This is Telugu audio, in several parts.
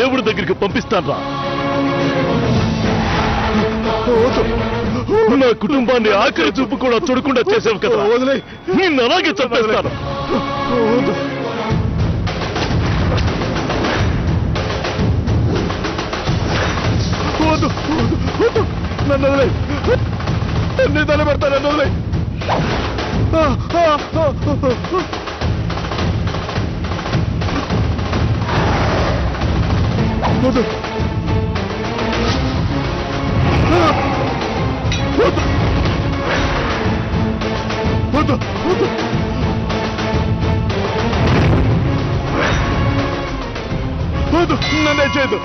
దేవుడి దగ్గరికి పంపిస్తాన్రా. నా కుటుంబాన్ని ఆఖరి చూపు కూడా చూడకుండా చేసావు కదా, నిన్ను అలాగే చంపేస్తాను. నన్ను వదిలే, నీ దండం పెడతా, నన్ను వదిలే. నన్నే చేయదు.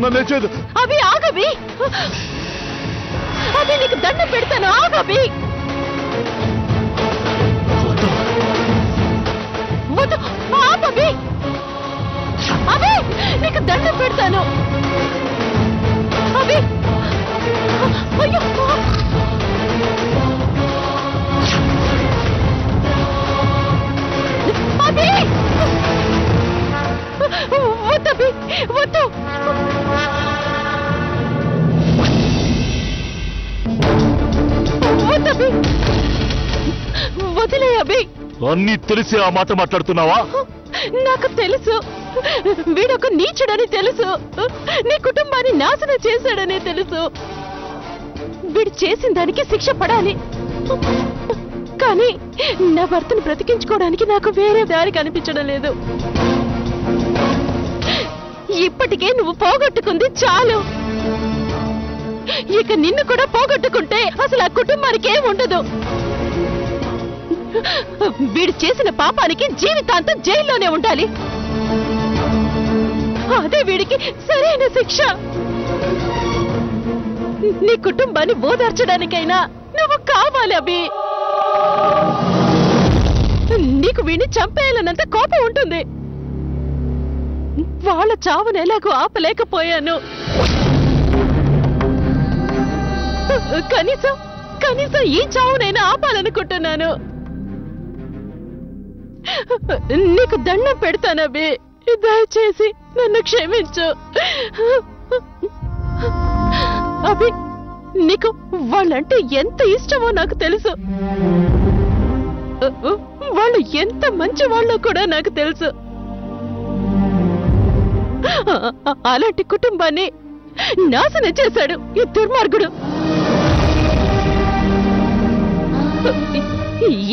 నన్నే చేయదు. అవి ఆగవి, అవి నీకు దండం పెడతాను, ఆగవి. వద్దు, ఆపవి, అవి నీకు దండం పెడతాను. అవి అయ్యో, అవి వద్దవి, వద్దు. వద్దవి, వదిలే అభి. అన్నీ తెలిసి ఆ మాట మాట్లాడుతున్నావా? నాకు తెలుసు, వీడొక నీచుడని తెలుసు, నీ కుటుంబాన్ని నాశనం చేశాడని తెలుసు. వీడు చేసిన దానికి శిక్ష పడాలి. కానీ నా భర్తను బ్రతికించుకోవడానికి నాకు వేరే దారి కనిపించడం లేదు. ఇప్పటికే నువ్వు పోగొట్టుకుంది చాలు. ఇక నిన్ను కూడా పోగొట్టుకుంటే అసలు ఆ కుటుంబానికి ఏముండదు. వీడు చేసిన పాపానికి జీవితాంతం జైల్లోనే ఉండాలి. అదే వీడికి సరైన శిక్ష. నీ కుటుంబాన్ని ఓదార్చడానికైనా నువ్వు కావాలి అభి. నీకు వీడిని చంపేయాలన్నంత కోపం ఉంటుంది. వాళ్ళ చావును ఎలాగో ఆపలేకపోయాను. కనీసం కనీసం ఈ చావునైనా ఆపాలనుకుంటున్నాను. నీకు దండం పెడతానబి, దయచేసి నన్ను క్షమించు. అభి, నీకు వాళ్ళంటే ఎంత ఇష్టమో నాకు తెలుసు. వాళ్ళు ఎంత మంచి వాళ్ళో కూడా నాకు తెలుసు. అలాంటి కుటుంబాన్ని నాశనం చేశాడు ఈ దుర్మార్గుడు.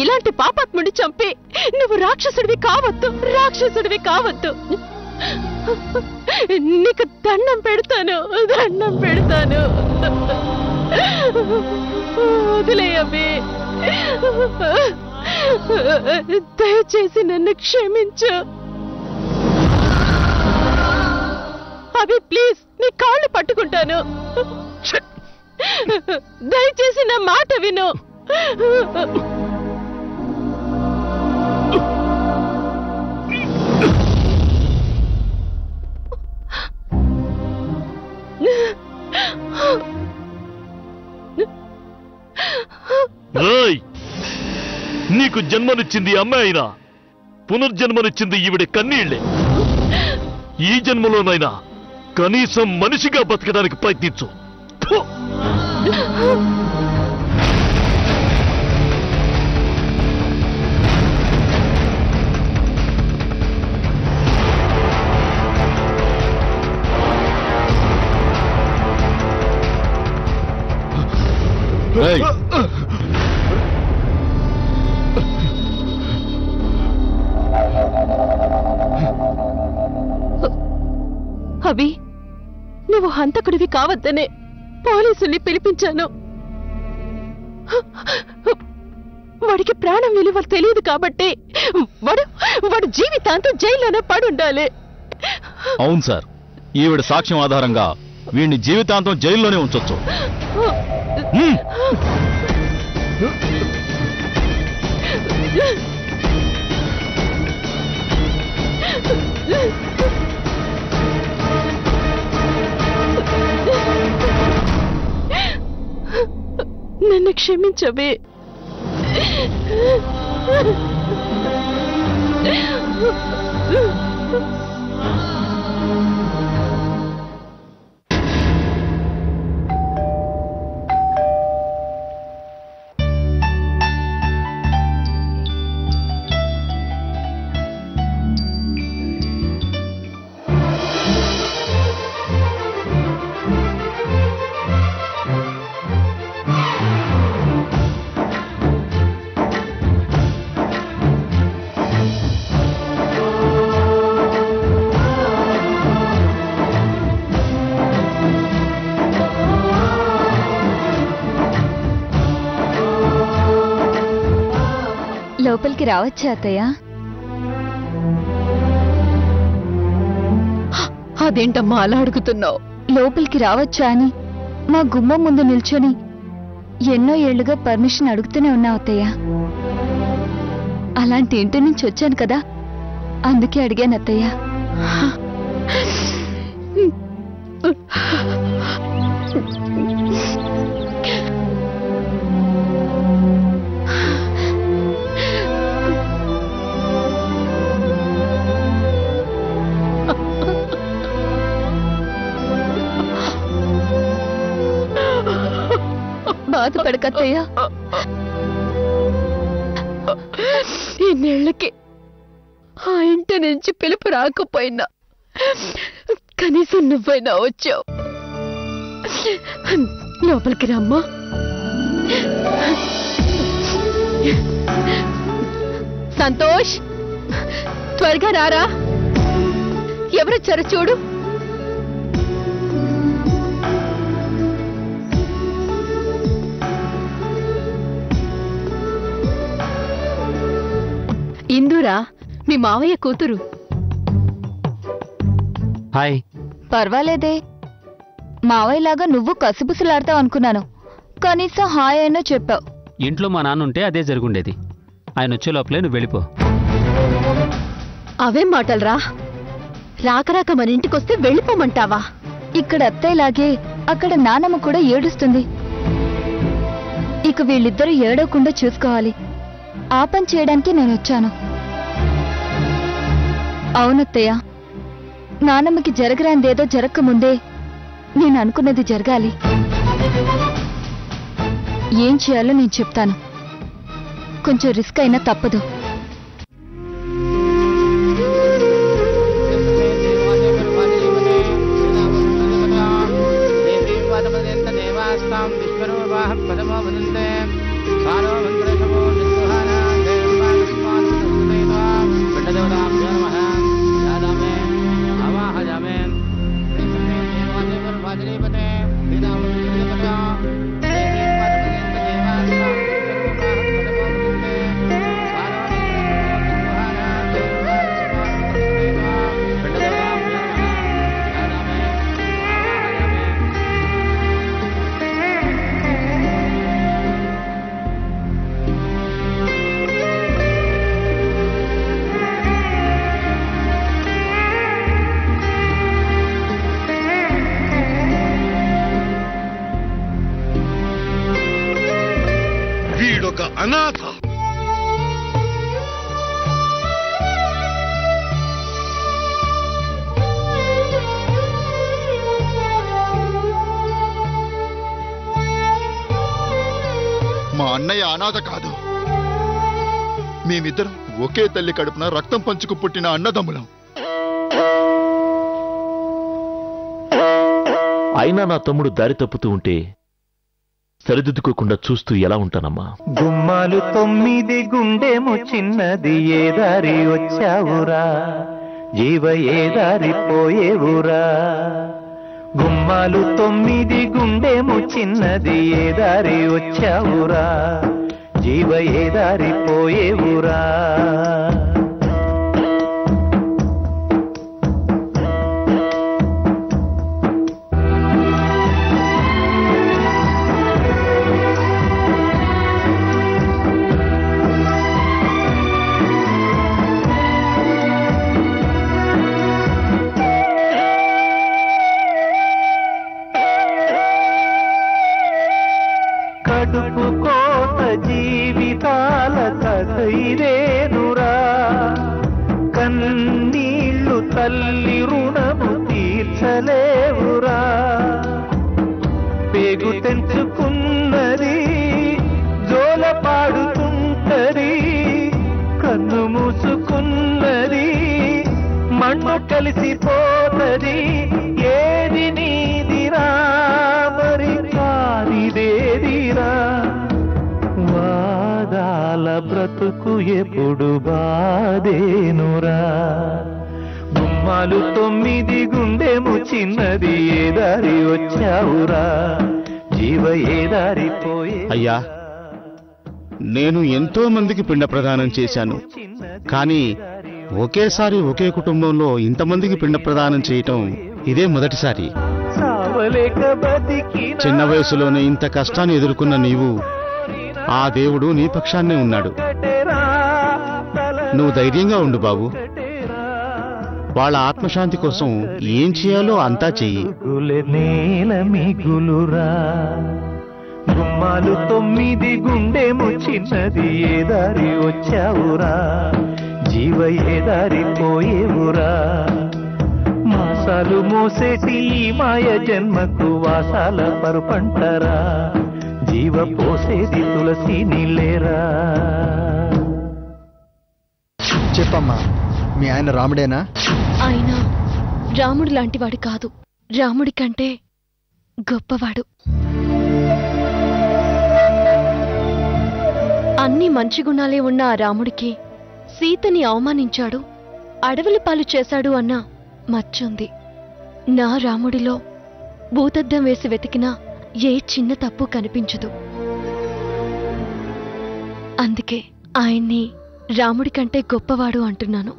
ఇలాంటి పాపాత్ముడి చంపి నువ్వు రాక్షసుడివి కావద్దు, రాక్షసుడివి కావద్దు. నీకు దండం పెడతాను, దండం పెడతాను. వదిలేయవి, దయచేసి నన్ను క్షమించు. అభి ప్లీజ్, నీ కాళ్ళు పట్టుకుంటాను. దయచేసి నా మాట విను. నీకు జన్మనిచ్చింది అమ్మాయి అయినా పునర్జన్మనిచ్చింది ఈవిడ కన్నీళ్లే. ఈ జన్మలోనైనా కనీసం మనిషిగా బతకడానికి ప్రయత్నించు. అభి, నువ్వు హంతకుడివి కావద్దనే పోలీసుల్ని పిలిపించాను. వాడికి ప్రాణం విలువ తెలియదు కాబట్టి వాడు జీవితాంతం జైల్లోనే పడుండాలి. అవును సార్, ఈవిడ సాక్ష్యం ఆధారంగా వీడిని జీవితాంతం జైల్లోనే ఉంచొచ్చు. నన్ను క్షమించవే. లోపలికి రావచ్చా అత్తయ్య? అదేంటమ్మా అలా అడుగుతున్నావు? లోపలికి రావచ్చా అని మా గుమ్మం ముందు నిల్చొని ఎన్నో ఏళ్లుగా పర్మిషన్ అడుగుతూనే ఉన్నావు అత్తయ్య. అలాంటి ఇంటి నుంచి వచ్చాను కదా, అందుకే అడిగాను అత్తయ్య. బాధపడకత్తయ్య. ఇన్నేళ్లకి ఆ ఇంటి నుంచి పిలుపు రాకపోయినా కనీసం నువ్వైనా వచ్చావు. లోపలికి రమ్మా. సంతోష్, త్వరగా రారా. ఎవరొచ్చారో చూడు. ఇందురా, మీ మావయ్య కూతురు. హాయ్. పర్వాలేదే, మావయ్యలాగా నువ్వు కసిబుసులాడతావు అనుకున్నాను. కనీసం హాయ్ అయినా చెప్పావు. ఇంట్లో మా నాన్న ఉంటే అదే జరుగుండేది. ఆయన వచ్చే లోపలే నువ్వు వెళ్ళిపో. అవేం మాటలరా? రాకరాక మన ఇంటికొస్తే వెళ్ళిపోమంటావా? ఇక్కడ అత్తయ్యలాగే అక్కడ నానమ్మ కూడా ఏడుస్తుంది. ఇక వీళ్ళిద్దరూ ఏడవకుండా చూసుకోవాలి. ఆ పని చేయడానికి నేను వచ్చాను. అవునత్తయ్య, నానమ్మకి జరగరాందేదో జరగకముందే నేను అనుకున్నది జరగాలి. ఏం చేయాలో నేను చెప్తాను. కొంచెం రిస్క్ అయినా తప్పదు. వీడొక అనాథ. మా అన్నయ్య అనాథ కాదు. మేమిద్దరం ఒకే తల్లి కడుపున రక్తం పంచుకు పుట్టిన అన్నదమ్ములం. అయినా నా తమ్ముడు దారి తప్పుతూ ఉంటే సరిదిద్దుకోకుండా చూస్తూ ఎలా ఉంటానమ్మా? గుమ్మాలు 9 గుండెము చిన్నది, ఏ దారి వచ్చావురా జీవ, ఏ దారి పోయేవురా. గుమ్మాలు 9 గుండెము చిన్నది, ఏ దారి వచ్చావురా జీవ, ఏ దారి పోయేవురా. కడుపు కోత జీవితాల కథ ఇదేనురా. కన్నీళ్లు తల్లి రుణము తీర్చలేవురా. పేగు తెంచుకున్నది జోల పాడుతుంటది, కన్ను మూసుకున్నది మన్ను కలిసిపోతది. ఏది నీదిరా మరి కానిదేదిరా. వాదాల బ్రతుకు ఎప్పుడు బాధేనురా. గుమ్మాలు 9 గుండెము చిన్నది, ఏ దారి వచ్చావురా జీవ, ఏ దారి పోయే. అయ్యా, నేను ఎంతో మందికి పిండ ప్రదానం చేశాను, కానీ ఒకేసారి ఒకే కుటుంబంలో ఇంతమందికి పిండ ప్రదానం చేయటం ఇదే మొదటిసారి. చిన్న వయసులోనే ఇంత కష్టాన్ని ఎదుర్కొన్న నీవు, ఆ దేవుడు నీ పక్షాన్నే ఉన్నాడు. నువ్వు ధైర్యంగా ఉండు బాబు. వాళ్ళ ఆత్మశాంతి కోసం ఏం చేయాలో అంతా చెయ్యి. గుమ్మాలు 9 గుండెము చిన్నది, ఏ దారి వచ్చావురా జీవ, ఏ దారి పోయేవురా. మాసాలు మోసేటి మాయ జన్మకు వాసాల పరుపంటరా. జీవ పోసేది తులసి నీళ్ళేరా. చెప్పమ్మా, మీ ఆయన రాముడేనా? ఆయన రాముడు లాంటివాడు కాదు, రాముడి కంటే గొప్పవాడు. అన్ని మంచి గుణాలే ఉన్న ఆ రాముడికి సీతని అవమానించాడు, అడవుల పాలు చేశాడు అన్న మచ్చుంది. నా రాముడిలో భూతద్దం వేసి వెతికినా ఏ చిన్న తప్పు కనిపించదు. అందుకే ఆయన్ని రాముడి కంటే గొప్పవాడు అంటున్నాను.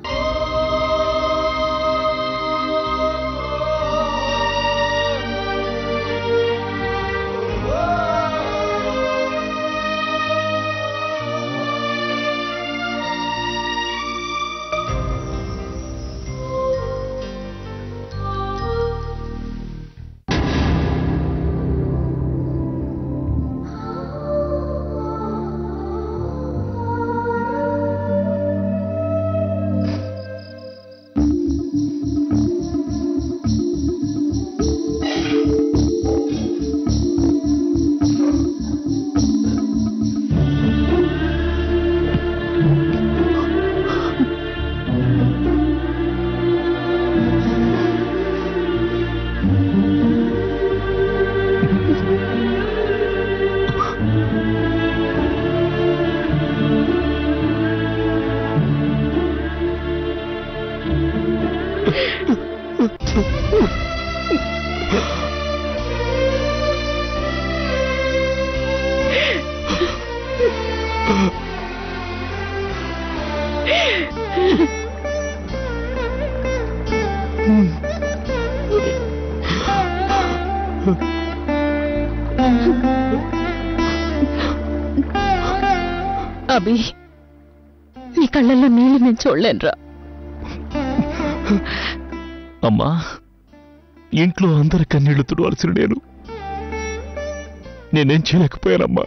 అభి, నీ కళ్ళల్లో నీళ్లు నేను చూడలేనురా. అమ్మా, ఇంట్లో అందరి కన్నీళ్లు తుడవలసిన నేనేం చేయలేకపోయానమ్మా.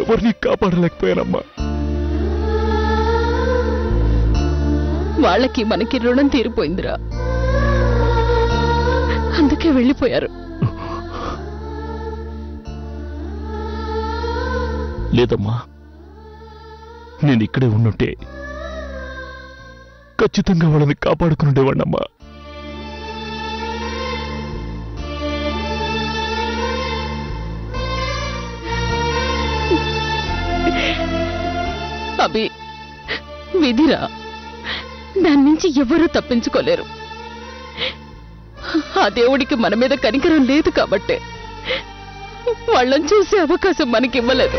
ఎవరిని కాపాడలేకపోయానమ్మా. వాళ్ళకి మనకి రుణం తీరిపోయిందిరా, అందుకే వెళ్ళిపోయారు. లేదమ్మా, నేను ఇక్కడే ఉండుంటే ఖచ్చితంగా వాళ్ళని కాపాడుకునుండేవాణ్ణమ్మా. అభి, విధిరా, దాని నుంచి ఎవరూ తప్పించుకోలేరు. ఆ దేవుడికి మన మీద కనికరం లేదు కాబట్టే వాళ్ళని చూసే అవకాశం మనకివ్వలేదు.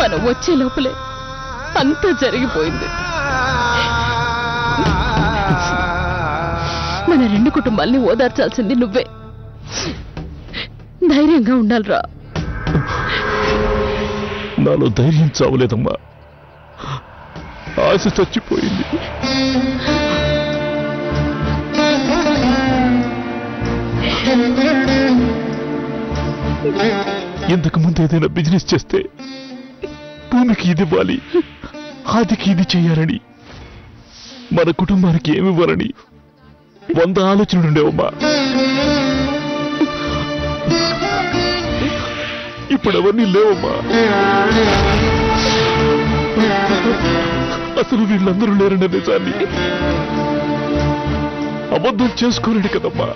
మనం వచ్చే లోపలే అంతా జరిగిపోయింది. మన 2 కుటుంబాల్ని ఓదార్చాల్సింది నువ్వే. ధైర్యంగా ఉండాలిరా. నాలో ధైర్యం చావలేదమ్మా. ఆశ చచ్చిపోయింది. ఇంతకు ముందు ఏదైనా బిజినెస్ చేస్తే భూమికి ఇది ఇవ్వాలి, ఆదికి ఇది చేయాలని, మన కుటుంబానికి ఏమివ్వాలని 100 ఆలోచనలు ఉండేవమ్మా. ఇప్పుడు అవన్నీ లేవమ్మా. అసలు వీళ్ళందరూ లేరనే నిజాన్ని అబద్ధం చేసుకోలేడు కదమ్మా.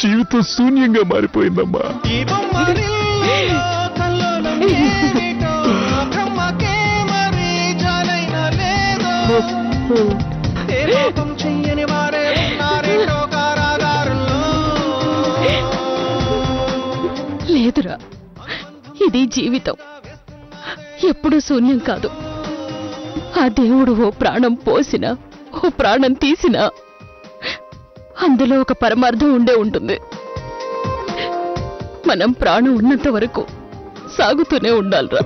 జీవితం శూన్యంగా మారిపోయిందమ్మా. లేదురా, ఇది జీవితం ఎప్పుడూ శూన్యం కాదు. ఆ దేవుడు ఓ ప్రాణం పోసినా ఓ ప్రాణం తీసినా అందులో ఒక పరమార్థం ఉండే ఉంటుంది. మనం ప్రాణం ఉన్నంత వరకు సాగుతూనే ఉండాలిరా.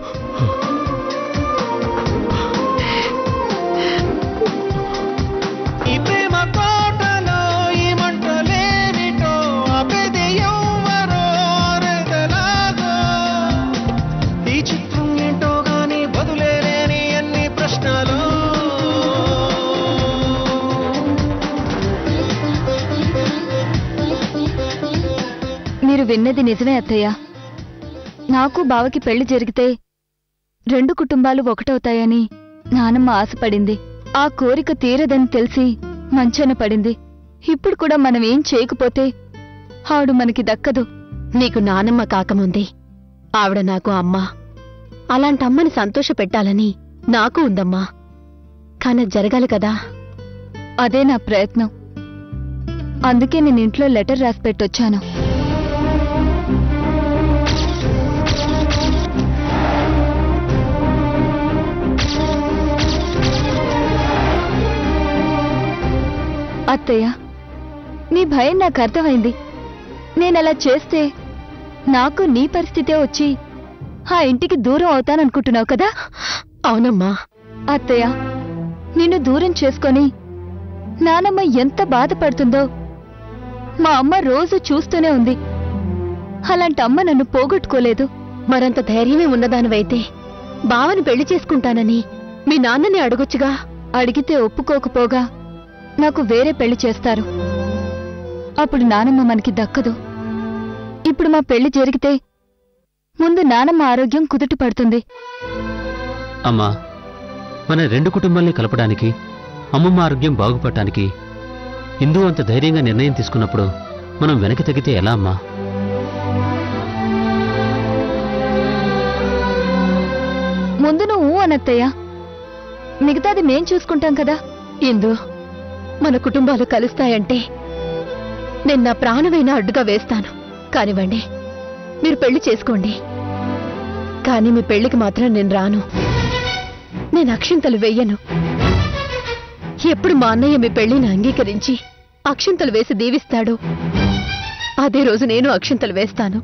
మీరు విన్నది నిజమే అత్తయ్య. నాకు బావకి పెళ్లి జరిగితే 2 కుటుంబాలు ఒకటవుతాయని నానమ్మ ఆశపడింది. ఆ కోరిక తీరదని తెలిసి మంచాన పడింది. ఇప్పుడు కూడా మనం ఏం చేయకపోతే ఆవిడ మనకి దక్కదు. నీకు నానమ్మ కాకముందే ఆవిడ నాకు అమ్మ. అలాంటి అమ్మని సంతోష పెట్టాలని నాకు ఉందమ్మా. కానీ జరగాలి కదా. అదే నా ప్రయత్నం. అందుకే నేను ఇంట్లో లెటర్ రాసి పెట్టొచ్చాను. అత్తయ్య, నీ భయం నాకు అర్థమైంది. నేనలా చేస్తే నాకు నీ పరిస్థితే వచ్చి ఆ ఇంటికి దూరం అవుతాననుకుంటున్నావు కదా? అవునమ్మా. అత్తయ్య, నిన్ను దూరం చేసుకొని నానమ్మ ఎంత బాధపడుతుందో మా అమ్మ రోజు చూస్తూనే ఉంది. అలాంటి అమ్మ నన్ను పోగొట్టుకోలేదు. మరంత ధైర్యమే ఉన్నదానివైతే బావని పెళ్లి చేసుకుంటానని మీ నాన్నని అడగొచ్చుగా. అడిగితే ఒప్పుకోకపోగా నాకు వేరే పెళ్లి చేస్తారు. అప్పుడు నానమ్మ మనకి దక్కదు. ఇప్పుడు మా పెళ్లి జరిగితే ముందు నానమ్మ ఆరోగ్యం కుదుట పడుతుంది. అమ్మా, మన 2 కుటుంబాల్ని కలపడానికి, అమ్మమ్మ ఆరోగ్యం బాగుపడటానికి ఇందు అంత ధైర్యంగా నిర్ణయం తీసుకున్నప్పుడు మనం వెనక్కి తగ్గితే ఎలా అమ్మా? ముందు నువ్వు అనత్తయ్య, మిగతాది మేం చూసుకుంటాం కదా. ఇందు, మన కుటుంబాలు కలుస్తాయంటే నేను నా ప్రాణమైనా అడ్డుగా వేస్తాను. కానివ్వండి, మీరు పెళ్లి చేసుకోండి. కానీ మీ పెళ్లికి మాత్రం నేను రాను. నేను అక్షింతలు వెయ్యను. ఎప్పుడు మా అన్నయ్య మీ పెళ్లిని అంగీకరించి అక్షింతలు వేసి దీవిస్తాడో అదే రోజు నేను అక్షింతలు వేస్తాను.